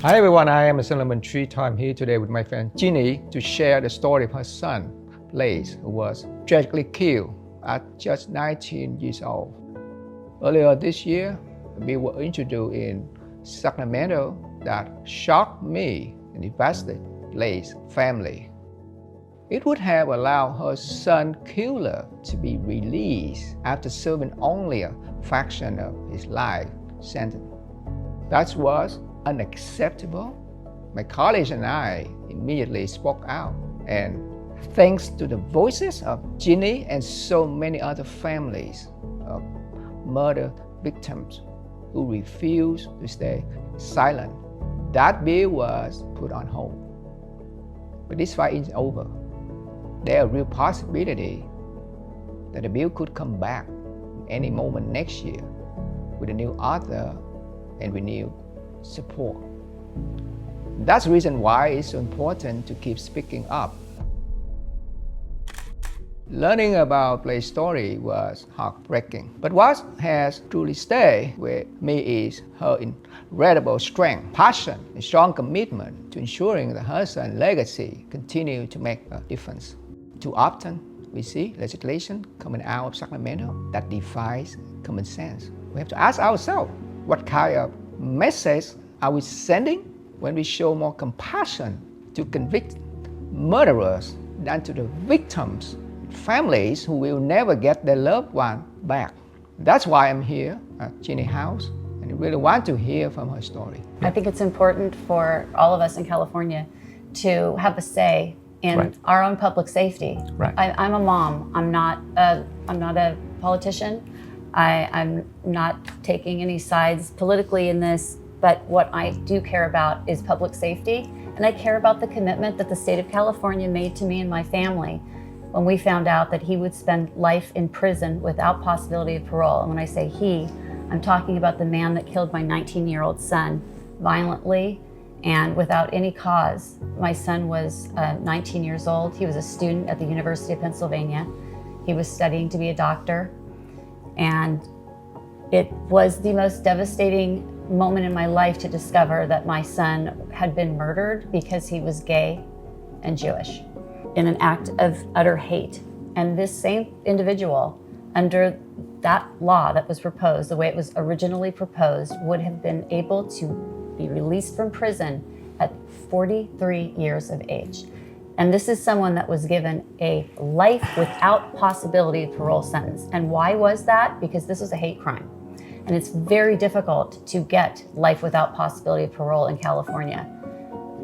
Hi everyone, I am Assemblyman Ta. I'm here today with my friend Jeanne to share the story of her son, Blaze, who was tragically killed at just 19 years old. Earlier this year, we were introduced in Sacramento that shocked me and devastated Blaze's family. It would have allowed her son killer to be released after serving only a fraction of his life sentence. That was unacceptable. My colleagues and I immediately spoke out, and thanks to the voices of Jeanne and so many other families of murder victims who refused to stay silent, that bill was put on hold. But this fight isn't over. There's a real possibility that the bill could come back any moment next year with a new author and renewed support. That's the reason why it's so important to keep speaking up. Learning about Blaze's story was heartbreaking, but what has truly stayed with me is her incredible strength, passion, and strong commitment to ensuring that her son's legacy continue to make a difference. Too often, we see legislation coming out of Sacramento that defies common sense. We have to ask ourselves, what kind of message are we sending when we show more compassion to convict murderers than to the victims, families who will never get their loved one back? That's why I'm here at Jeanne's house, and I really want to hear from her story. I think it's important for all of us in California to have a say in our own public safety. I'm a mom. I'm not a politician. I'm not taking any sides politically in this, but what I do care about is public safety, and I care about the commitment that the state of California made to me and my family when we found out that he would spend life in prison without possibility of parole. And when I say he, I'm talking about the man that killed my 19-year-old son violently and without any cause. My son was 19 years old. He was a student at the University of Pennsylvania. He was studying to be a doctor. And it was the most devastating moment in my life to discover that my son had been murdered because he was gay and Jewish in an act of utter hate. And this same individual, under that law that was proposed, the way it was originally proposed, would have been able to be released from prison at 43 years of age. And this is someone that was given a life without possibility of parole sentence. And why was that? Because this was a hate crime. And it's very difficult to get life without possibility of parole in California.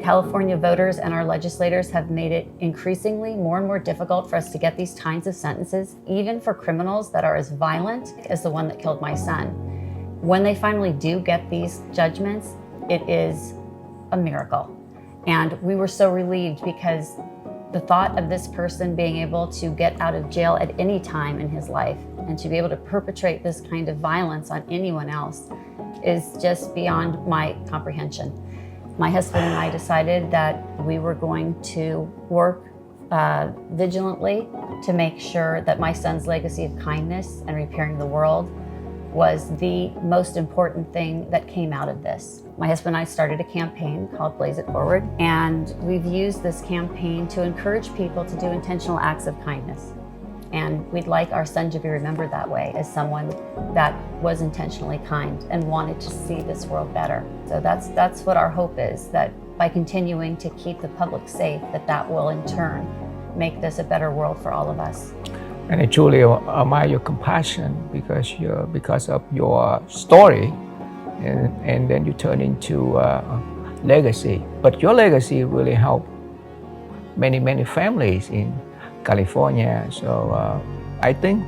California voters and our legislators have made it increasingly more and more difficult for us to get these kinds of sentences, even for criminals that are as violent as the one that killed my son. When they finally do get these judgments, it is a miracle. And we were so relieved because the thought of this person being able to get out of jail at any time in his life and to be able to perpetrate this kind of violence on anyone else is just beyond my comprehension. My husband and I decided that we were going to work vigilantly to make sure that my son's legacy of kindness and repairing the world was the most important thing that came out of this. My husband and I started a campaign called Blaze It Forward, and we've used this campaign to encourage people to do intentional acts of kindness. And we'd like our son to be remembered that way, as someone that was intentionally kind and wanted to see this world better. So that's what our hope is, that by continuing to keep the public safe, that will in turn make this a better world for all of us. And I truly admire your compassion because of your story, and then you turn into a legacy. But your legacy really helped many families in California. So I think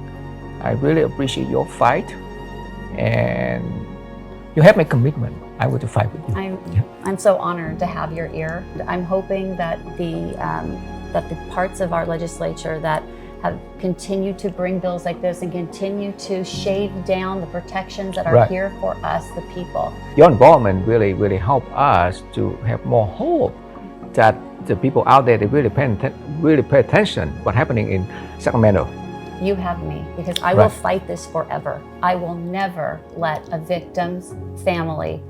I really appreciate your fight, and you have my commitment. I will to fight with you. I'm so honored to have your ear. I'm hoping that the parts of our legislature that have continued to bring bills like this and continue to shave down the protections that are here for us, the people. Your involvement really helped us to have more hope that the people out there, they really pay attention what's happening in Sacramento. You have me, because I will fight this forever. I will never let a victim's family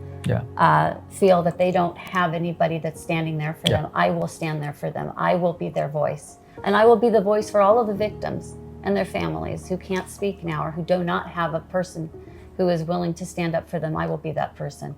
feel that they don't have anybody that's standing there for them, I will stand there for them. I will be their voice. And I will be the voice for all of the victims and their families who can't speak now or who do not have a person who is willing to stand up for them. I will be that person.